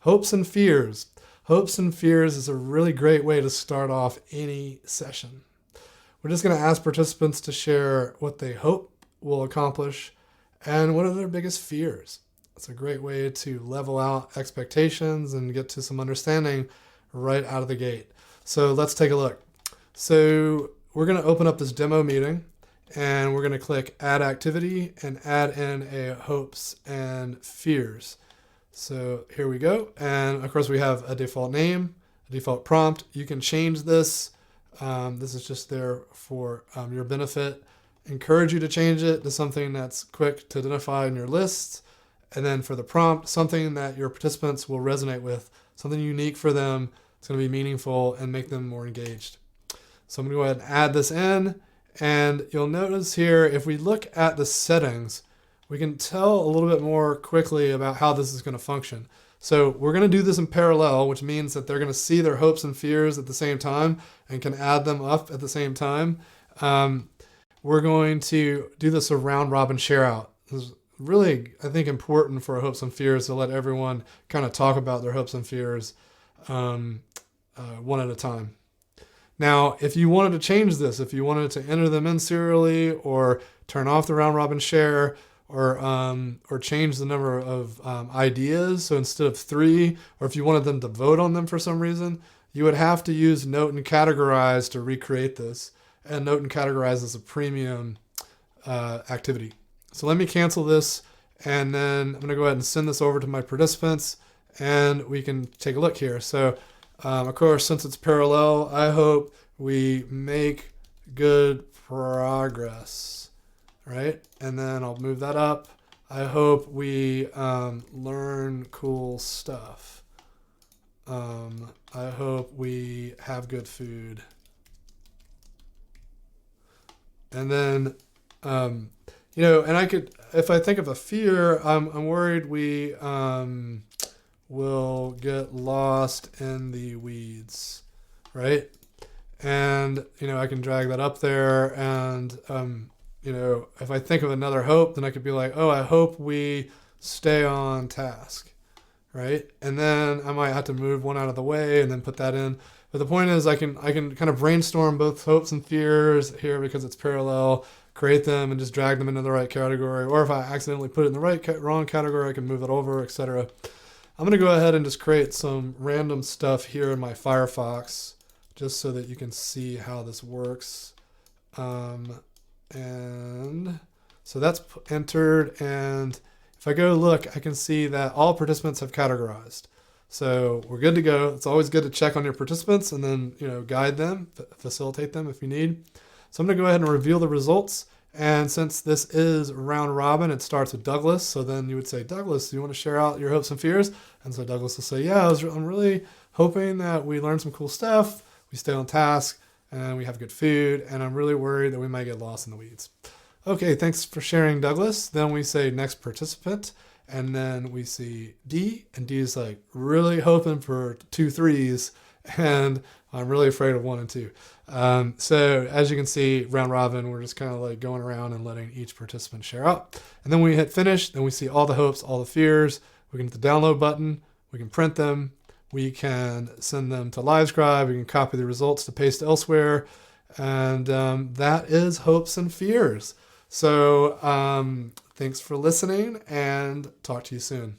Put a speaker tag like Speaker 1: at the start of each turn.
Speaker 1: Hopes and fears. Hopes and fears is a really great way to start off any session. We're just going to ask participants to share what they hope will accomplish and what are their biggest fears. It's a great way to level out expectations and get to some understanding right out of the gate. So let's take a look. So we're going to open up this demo meeting and we're going to click Add Activity and add in a hopes and fears. So here we go. And of course we have a default name, a default prompt. You can change this. This is just there for your benefit. Encourage you to change it to something that's quick to identify in your lists. And then for the prompt, something that your participants will resonate with, something unique for them. It's going to be meaningful and make them more engaged. So I'm going to go ahead and add this in. And you'll notice here, if we look at the settings, we can tell a little bit more quickly about how this is going to function. So we're going to do this in parallel, which means that they're going to see their hopes and fears at the same time and can add them up at the same time. We're going to do this a round robin share out. This is really, I think, important for hopes and fears to let everyone kind of talk about their hopes and fears one at a time. Now, if you wanted to change this, if you wanted to enter them in serially or turn off the round robin share or change the number of ideas, so instead of 3, or if you wanted them to vote on them for some reason, you would have to use Note and Categorize to recreate this. And Note and Categorize is a premium activity. So let me cancel this, and then I'm going to go ahead and send this over to my participants, and we can take a look here. So of course, since it's parallel, I hope we make good progress, right? And then I'll move that up. I hope we learn cool stuff. I hope we have good food. And then, and I could, if I think of a fear, I'm worried we will get lost in the weeds, right? And, I can drag that up there. And, if I think of another hope, then I could be like, oh, I hope we stay on task, right? And then I might have to move one out of the way and then put that in. But the point is I can kind of brainstorm both hopes and fears here because it's parallel, create them and just drag them into the right category. Or if I accidentally put it in the wrong category, I can move it over, etc. I'm going to go ahead and just create some random stuff here in my Firefox just so that you can see how this works. And so that's entered. And if I go look, I can see that all participants have categorized. So we're good to go. It's always good to check on your participants and then, guide them, facilitate them if you need. So I'm going to go ahead and reveal the results. And since this is round robin, it starts with Douglas. So then you would say, Douglas, do you want to share out your hopes and fears? And so Douglas will say, yeah, I'm really hoping that we learn some cool stuff, we stay on task, and we have good food. And I'm really worried that we might get lost in the weeds. Okay, thanks for sharing, Douglas. Then we say next participant. And then we see D, and D is like really hoping for 2 3s, and I'm really afraid of 1 and 2. So as you can see, round robin, we're just kind of like going around and letting each participant share out. And then we hit finish, then we see all the hopes, all the fears. We can hit the download button, we can print them, we can send them to LiveScribe, we can copy the results to paste elsewhere, and that is hopes and fears. So thanks for listening, and talk to you soon.